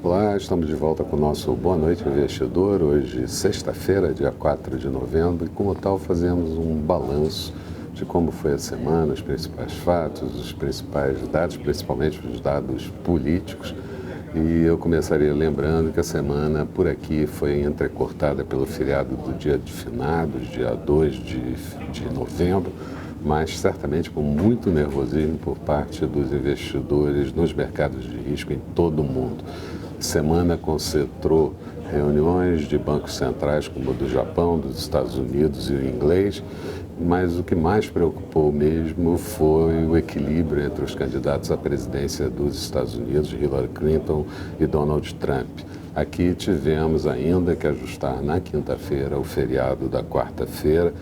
Olá, estamos de volta com o nosso Boa Noite Investidor, hoje sexta-feira, dia 4 de novembro, e como tal fazemos um balanço de como foi a semana, os principais fatos, os principais dados, principalmente os dados políticos. E eu começaria lembrando que a semana por aqui foi entrecortada pelo feriado do dia de finados, dia 2 de novembro, mas certamente com muito nervosismo por parte dos investidores nos mercados de risco em todo o mundo. A semana concentrou reuniões de bancos centrais como o do Japão, dos Estados Unidos e o inglês, mas o que mais preocupou mesmo foi o equilíbrio entre os candidatos à presidência dos Estados Unidos, Hillary Clinton e Donald Trump. Aqui tivemos ainda que ajustar na quinta-feira o feriado da quarta-feira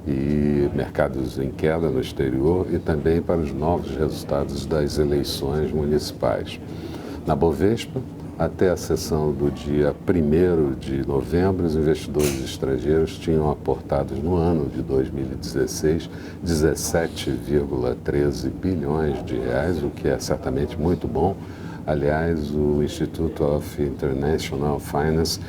e mercados em queda no exterior e também para os novos resultados das eleições municipais. Na Bovespa, até a sessão do dia 1º de novembro, os investidores estrangeiros tinham aportado no ano de 2016 17,13 bilhões de reais, o que é certamente muito bom. Aliás, o Institute of International Finance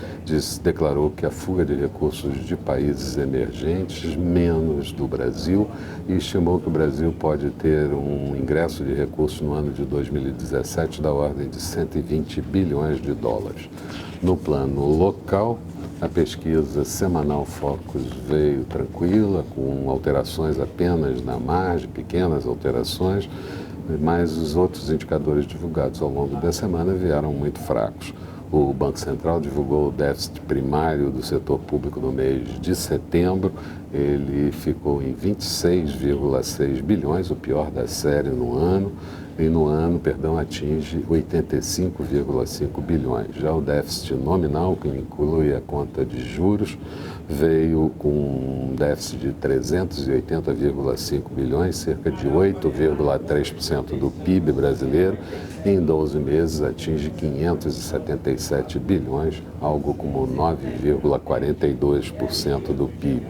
declarou que a fuga de recursos de países emergentes, menos do Brasil, e estimou que o Brasil pode ter um ingresso de recursos no ano de 2017 da ordem de 120 bilhões de dólares. No plano local, a pesquisa semanal Focus veio tranquila, com alterações apenas na margem, pequenas alterações, mas os outros indicadores divulgados ao longo da semana vieram muito fracos. O Banco Central divulgou o déficit primário do setor público no mês de setembro. Ele ficou em 26,6 bilhões, o pior da série no ano, e no ano, atinge 85,5 bilhões. Já o déficit nominal, que inclui a conta de juros, veio com um déficit de 380,5 bilhões, cerca de 8,3% do PIB brasileiro, e em 12 meses atinge 577 bilhões, algo como 9,42% do PIB.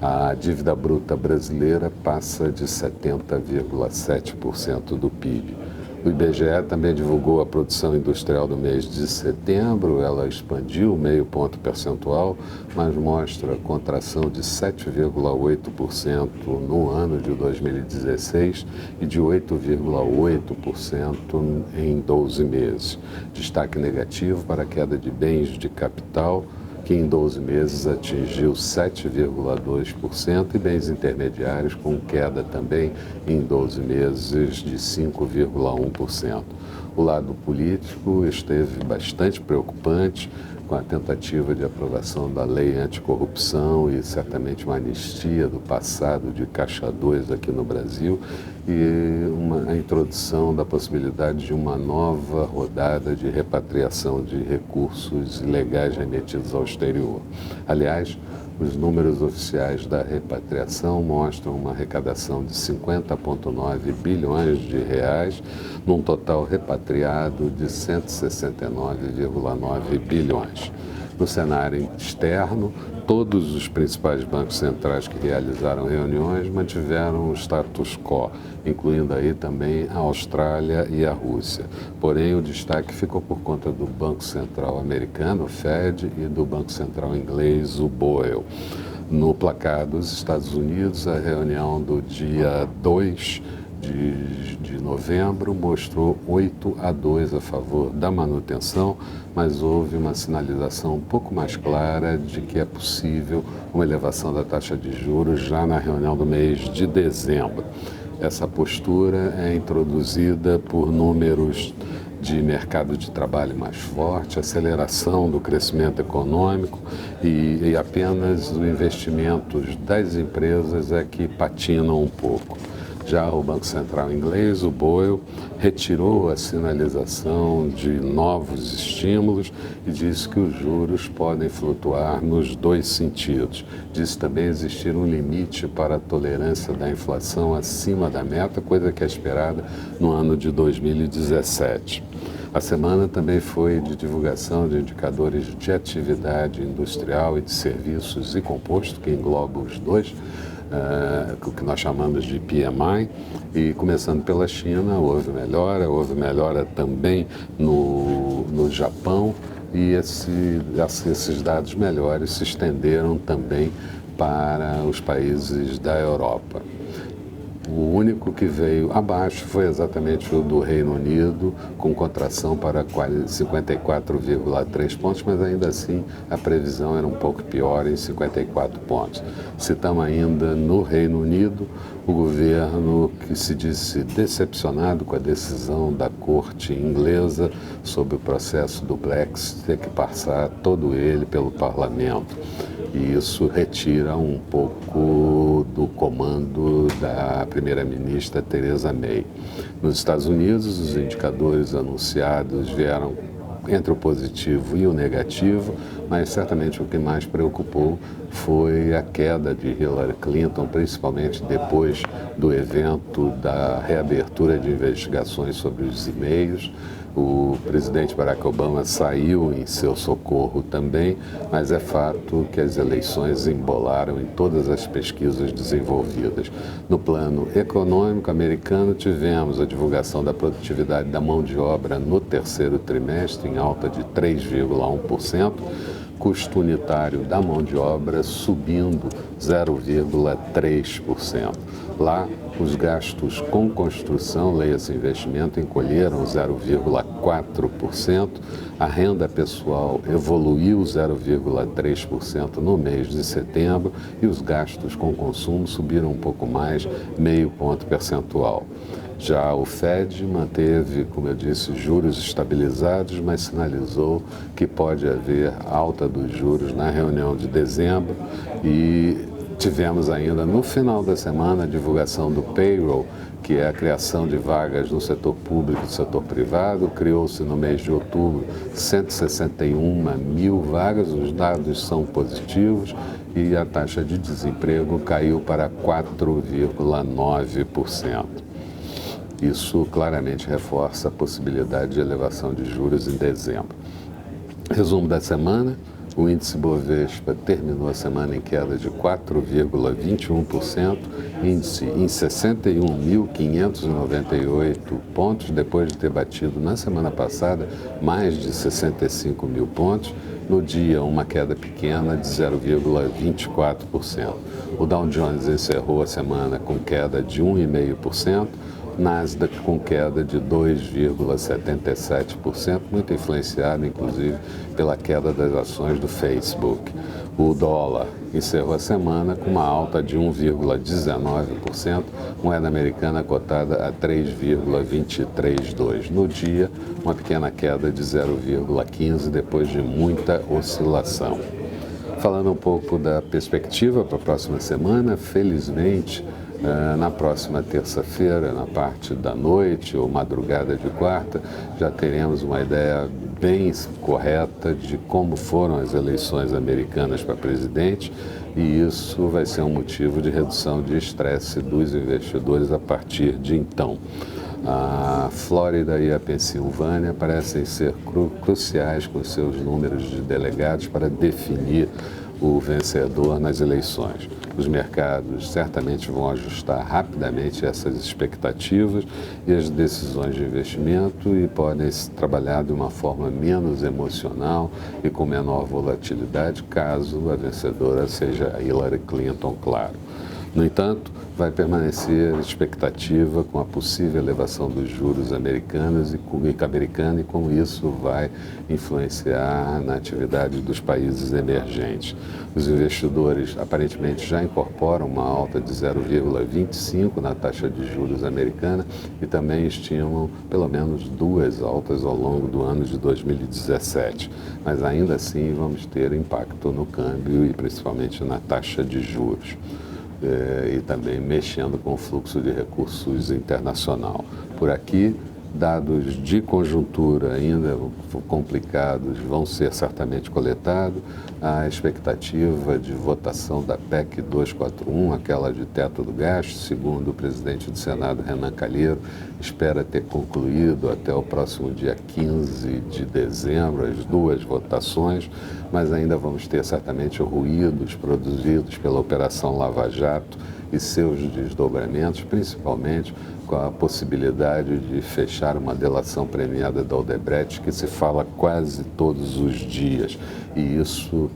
A dívida bruta brasileira passa de 70,7% do PIB. O IBGE também divulgou a produção industrial do mês de setembro. Ela expandiu meio ponto percentual, mas mostra contração de 7,8% no ano de 2016 e de 8,8% em 12 meses. Destaque negativo para a queda de bens de capital, que em 12 meses atingiu 7,2%, e bens intermediários com queda também em 12 meses de 5,1%. O lado político esteve bastante preocupante com a tentativa de aprovação da lei anticorrupção e certamente uma anistia do passado de Caixa 2 aqui no Brasil e a introdução da possibilidade de uma nova rodada de repatriação de recursos ilegais remetidos ao exterior. Aliás, os números oficiais da repatriação mostram uma arrecadação de 50,9 bilhões de reais, num total repatriado de 169,9 bilhões. No cenário externo, todos os principais bancos centrais que realizaram reuniões mantiveram o status quo, incluindo aí também a Austrália e a Rússia. Porém, o destaque ficou por conta do Banco Central americano, o Fed, e do Banco Central inglês, o BOE. No placar dos Estados Unidos, a reunião do dia 2 de novembro mostrou 8-2 a favor da manutenção, mas houve uma sinalização um pouco mais clara de que é possível uma elevação da taxa de juros já na reunião do mês de dezembro. Essa postura é introduzida por números de mercado de trabalho mais forte, aceleração do crescimento econômico e apenas os investimentos das empresas é que patinam um pouco. Já o Banco Central inglês, o BOE, retirou a sinalização de novos estímulos e disse que os juros podem flutuar nos dois sentidos. Disse também existir um limite para a tolerância da inflação acima da meta, coisa que é esperada no ano de 2017. A semana também foi de divulgação de indicadores de atividade industrial e de serviços e composto, que engloba os dois, o que nós chamamos de PMI, e começando pela China, houve melhora também no Japão, e esses dados melhores se estenderam também para os países da Europa. O único que veio abaixo foi exatamente o do Reino Unido, com contração para 54,3 pontos, mas ainda assim a previsão era um pouco pior, em 54 pontos. Citamos ainda no Reino Unido o governo que se disse decepcionado com a decisão da corte inglesa sobre o processo do Brexit, ter que passar todo ele pelo parlamento. E isso retira um pouco do comando da primeira-ministra Theresa May. Nos Estados Unidos, os indicadores anunciados vieram entre o positivo e o negativo, mas certamente o que mais preocupou foi a queda de Hillary Clinton, principalmente depois do evento da reabertura de investigações sobre os e-mails. O presidente Barack Obama saiu em seu socorro também, mas é fato que as eleições embolaram em todas as pesquisas desenvolvidas. No plano econômico americano, tivemos a divulgação da produtividade da mão de obra no terceiro trimestre, em alta de 3,1%, custo unitário da mão de obra subindo 0,3%. Lá, os gastos com construção, leia-se investimento, encolheram 0,4%, a renda pessoal evoluiu 0,3% no mês de setembro e os gastos com consumo subiram um pouco mais, meio ponto percentual. Já o Fed manteve, como eu disse, juros estabilizados, mas sinalizou que pode haver alta dos juros na reunião de dezembro e tivemos ainda no final da semana a divulgação do payroll, que é a criação de vagas no setor público e no setor privado. Criou-se no mês de outubro 161 mil vagas, os dados são positivos e a taxa de desemprego caiu para 4,9%. Isso claramente reforça a possibilidade de elevação de juros em dezembro. Resumo da semana: o índice Bovespa terminou a semana em queda de 4,21%, índice em 61.598 pontos, depois de ter batido na semana passada mais de 65 mil pontos. No dia, uma queda pequena de 0,24%. O Dow Jones encerrou a semana com queda de 1,5%, Nasdaq com queda de 2,77%, muito influenciado, inclusive, pela queda das ações do Facebook. O dólar encerrou a semana com uma alta de 1,19%, moeda americana cotada a 3,232. No dia, uma pequena queda de 0,15% depois de muita oscilação. Falando um pouco da perspectiva para a próxima semana, felizmente, na próxima terça-feira, na parte da noite ou madrugada de quarta, já teremos uma ideia bem correta de como foram as eleições americanas para presidente, e isso vai ser um motivo de redução de estresse dos investidores a partir de então. A Flórida e a Pensilvânia parecem ser cruciais com seus números de delegados para definir o vencedor nas eleições. Os mercados certamente vão ajustar rapidamente essas expectativas e as decisões de investimento e podem trabalhar de uma forma menos emocional e com menor volatilidade, caso a vencedora seja Hillary Clinton, claro. No entanto, vai permanecer a expectativa com a possível elevação dos juros americanos e com isso vai influenciar na atividade dos países emergentes. Os investidores aparentemente já incorporam uma alta de 0,25 na taxa de juros americana e também estimam pelo menos 2 altas ao longo do ano de 2017. Mas ainda assim vamos ter impacto no câmbio e principalmente na taxa de juros. E também mexendo com o fluxo de recursos internacional. Por aqui, Dados de conjuntura ainda complicados vão ser certamente coletados. A expectativa de votação da PEC 241, aquela de teto do gasto, segundo o presidente do Senado, Renan Calheiro, espera ter concluído até o próximo dia 15 de dezembro as duas votações, mas ainda vamos ter certamente ruídos produzidos pela Operação Lava Jato e seus desdobramentos, principalmente com a possibilidade de fechar uma delação premiada da Odebrecht, que se fala quase todos os dias. E isso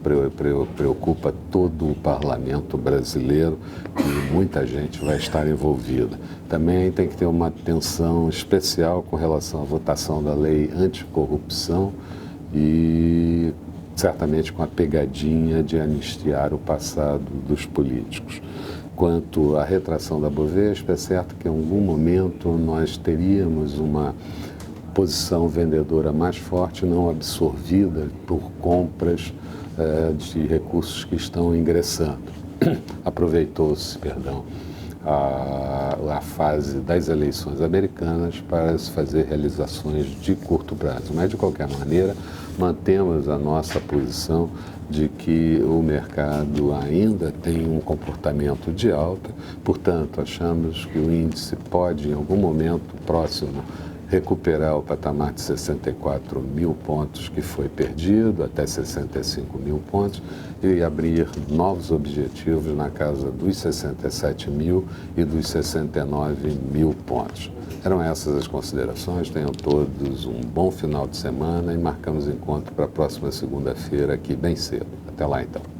preocupa todo o parlamento brasileiro e muita gente vai estar envolvida. Também tem que ter uma atenção especial com relação à votação da lei anticorrupção e certamente com a pegadinha de anistiar o passado dos políticos. Quanto à retração da Bovespa, é certo que em algum momento nós teríamos uma posição vendedora mais forte, não absorvida por compras de recursos que estão ingressando. Aproveitou-se, a fase das eleições americanas para se fazer realizações de curto prazo. Mas, de qualquer maneira, mantemos a nossa posição de que o mercado ainda tem um comportamento de alta, portanto, achamos que o índice pode, em algum momento próximo, recuperar o patamar de 64 mil pontos que foi perdido, até 65 mil pontos, e abrir novos objetivos na casa dos 67 mil e dos 69 mil pontos. Eram essas as considerações. Tenham todos um bom final de semana e marcamos encontro para a próxima segunda-feira aqui bem cedo. Até lá, então.